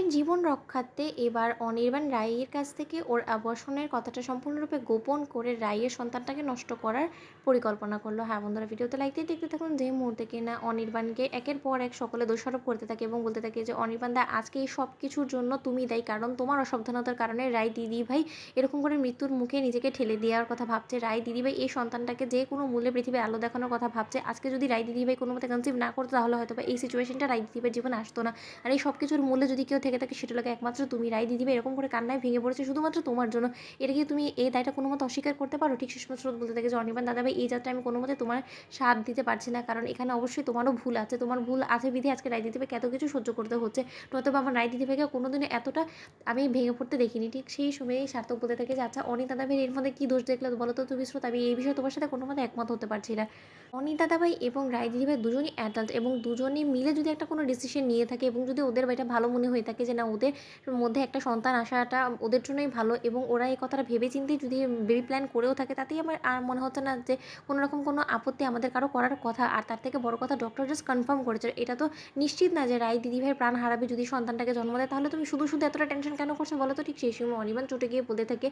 অনির জীবন রক্ষার্থে এবার অনির্বাণ রাইয়ের কাছ থেকে ওর আবাসনের কথাটা সম্পূর্ণরূপে গোপন করে রাইয়ের সন্তানটাকে নষ্ট করার পরিকল্পনা করলো। হ্যাঁ বন্ধুরা, ভিডিওতে লাইক দিয়ে দেখতে থাকুন। যে মুহূর্তে কিনা অনির্বাণকে একের পর এক সকলে দোষারোপ করতে থাকে এবং বলতে থাকে যে অনির্বাণ দা আজকে এই সব কিছুর জন্য তুমি দায়ী, কারণ তোমার অসাবধানতার কারণে রায় দিদি ভাই এরকম করে মৃত্যুর মুখে নিজেকে ঠেলে দেওয়ার কথা ভাবছে। রায় দিদিভাই এই সন্তানটাকে যে কোনো মূল্যে পৃথিবীর আলো দেখানোর কথা ভাবছে। আজকে যদি রায় দিদিভাই কোনো মতে কনসিভ না করতো তাহলে হয়তো বা এই সিচুয়েশনটা রায় দিদিভাইয়ের জীবনে আসতো না। আর এই সব কিছুর মূল্যে যদি কেউ থেকে থাকে সেটা লাগে একমাত্র তুমি। রায় দিদিভাই এরকম করে কান্নায় ভেঙে পড়েছে শুধুমাত্র তোমার জন্য। এটা কি তুমি এই দায়টা কোনো মতে অস্বীকার করতে পারো? ঠিক শেষ স্রোত বলতে থাকে যে অনির্বাণ দাদাভাই এই যাত্রা আমি কোনো মতে তোমার সাথ দিতে পারছি না, কারণ এখানে অবশ্যই তোমারও ভুল আছে। তোমার ভুল আছে বিধে আজকে রায় দিদিভাইকে এত কিছু সহ্য করতে হচ্ছে। নয়তো বা আমার রায় দিদিভাইকে কোনোদিনও এতটা আমি ভেঙে পড়তে দেখিনি। ঠিক সেই সময়েই সার্থক বলতে থাকে যে আচ্ছা অনি দাদাভাইয়ের এর মধ্যে কী দোষ দেখলে বলো তো তুমি স্রোত? আমি এই বিষয়ে তোমার সাথে কোনো মতে একমত হতে পারছি না। অনি দাদাভাই এবং রায় দিদিভাই দুজনই অ্যাডাল্ট এবং দুজনই মিলে যদি একটা কোনো ডিসিশন নিয়ে থাকে এবং যদি ওদের এটা ভালো মনে হয়ে থাকে যে না ওদের মধ্যে একটা সন্তান আসাটা ওদের জন্যই ভালো এবং ওরা এই কথাটা ভেবে চিন্তেই যদি বেবি প্ল্যান করেও থাকে, তাতেই আমার আর মনে হচ্ছে না যে কোনো রকম কোনো আপত্তি আমাদের কারো করার কথা। আর তার থেকে বড় কথা ডক্টর জাস্ট কনফার্ম করেছে, এটা তো নিশ্চিত না যে রায় দিদিভাই প্রাণ হারাবে যদি সন্তানটাকে জন্ম দেয়। তাহলে তুমি শুধু শুধু এতটা টেনশন কেন করছো বলো তো? ঠিক সেই সময় অনির্বাণ চটে গিয়ে বলতে থাকে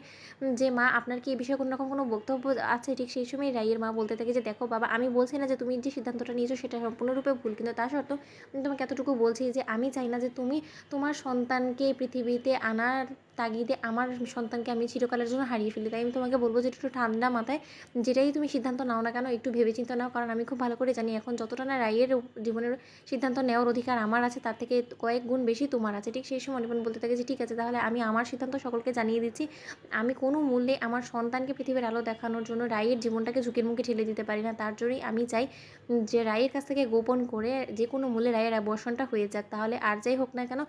যে মা আপনার কি এই বিষয়ে কোনো রকম কোনো বক্তব্য আছে? ঠিক সেই সময় রাইয়ের মা বলতে থাকে যে দেখো বাবা, আমি বলছি না যে তুমি যে সিদ্ধান্তটা নিয়েছো সেটা সম্পূর্ণরূপে ভুল, কিন্তু তা সত্ত্বেও আমি তোমাকে এতটুকু বলছি যে আমি চাই না যে তুমি তোমার সন্তানকে পৃথিবীতে আনার তাগিদে আমার সন্তানকে আমি চিরকালের জন্য হারিয়ে ফেলি। তাই আমি তোমাকে বলবো যে একটু ঠান্ডা মাথায় যেটাই তুমি সিদ্ধান্ত নাও না কেন একটু ভেবেচিন্তে নাও, কারণ আমি খুব ভালো করে জানি এখন যতটা না রাইয়ের জীবনের সিদ্ধান্ত নেওয়ার অধিকার আমার আছে তার থেকে কয়েক গুণ বেশি তোমার আছে। ঠিক সেই সময় অনির্বাণ বলতে থাকে যে ঠিক আছে তাহলে আমি আমার সিদ্ধান্ত সকলকে জানিয়ে দিচ্ছি। আমি কোনো মূল্যে আমার সন্তানকে পৃথিবীর আলো দেখানোর জন্য রাইয়ের জীবনটাকে ঝুঁকির মুখে ঠেলে দিতে পারি না। তার জন্যই আমি চাই যে রাইয়ের কাছ থেকে গোপন করে যে কোনো মূল্যে রাইয়ের অ্যাবর্শনটা হয়ে যাক। তাহলে আর যাই হোক না কেন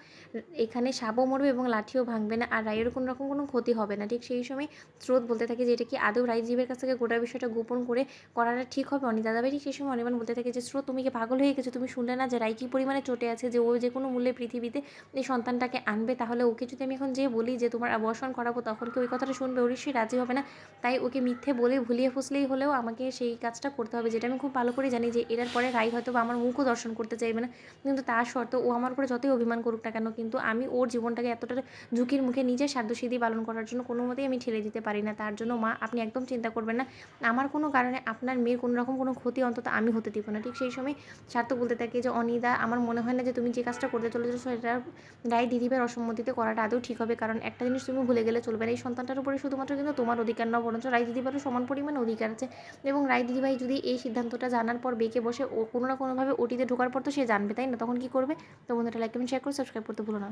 এখানে সাপও মরবে এবং লাঠিও ভাঙবে না, আর রাইয়ের কোনো রকম কোনো ক্ষতি হবে না। ঠিক সেই সময় স্রোত বলতে থাকে যে এটা কি আদৌ রাইজীবের কাছ থেকে গোটা বিষয়টা গোপন করে করাটা ঠিক হবে অনি দাদাভাই? ঠিক সেই সময় অনির্বাণ বলতে থাকে যে স্রোত তুমি কি পাগল হয়ে গেছো? তুমি শুনলে না যে রাই কী পরিমাণে চটে আছে যে ও যে কোনো মূল্যে পৃথিবীতে এই সন্তানটাকে আনবে? তাহলে ওকে যদি আমি এখন যেয়ে বলি যে তোমার অ্যাবর্শন করাবো তখন কি ওই কথাটা শুনবে? ও নিশ্চয়ই রাজি হবে না। তাই ওকে মিথ্যে বলে ভুলিয়ে ফুসলেই হলেও আমাকে সেই কাজটা করতে হবে, যেটা আমি খুব ভালো করে জানি যে এটার পরে রাই হয়তো বা আমার মুখও দর্শন করতে চাইবে না। কিন্তু তা সত্ত্বেও ও আমার উপরে যতই অভিমান করুক না কেন, কিন্তু আমি ওর জীবনটাকে এতটা ঝুঁকির মুখে নিজের সাধ্যসিদ্ধি পালন করার জন্য কোনো মতেই আমি ঠেলে দিতে পারি না। তার জন্য মা আপনি একদম চিন্তা করবেন না। আমার কোনো কারণে আপনার মেয়ের কোনো রকম কোনো ক্ষতি অন্তত আমি হতে দিব না। ঠিক সেই সময় সার্থক বলতে থাকে যে অনিদা, আমার মনে হয় না যে তুমি যে কাজটা করতে চলেছো সেটা রায় দিদিভাইয়ের অসম্মতিতে করাটা আদৌ ঠিক হবে, কারণ একটা জিনিস তুমি ভুলে গেলে চলবে না, এই সন্তানটার উপরে শুধুমাত্র কিন্তু তোমার অধিকার না, বরঞ্চ রায় দিদিভাইয়েরও সমান পরিমাণে অধিকার আছে। এবং রায় দিদিভাই যদি এই সিদ্ধান্তটা জানার পর বেঁকে বসে ও কোনো না কোনোভাবে ওটিতে ঢোকার পর তো সে জানবে তাই না? তখন কী করবে? তো বন্ধুরা লাইক কমেন্ট শেয়ার করে সাবস্ক্রাইব করতে ভুলো না।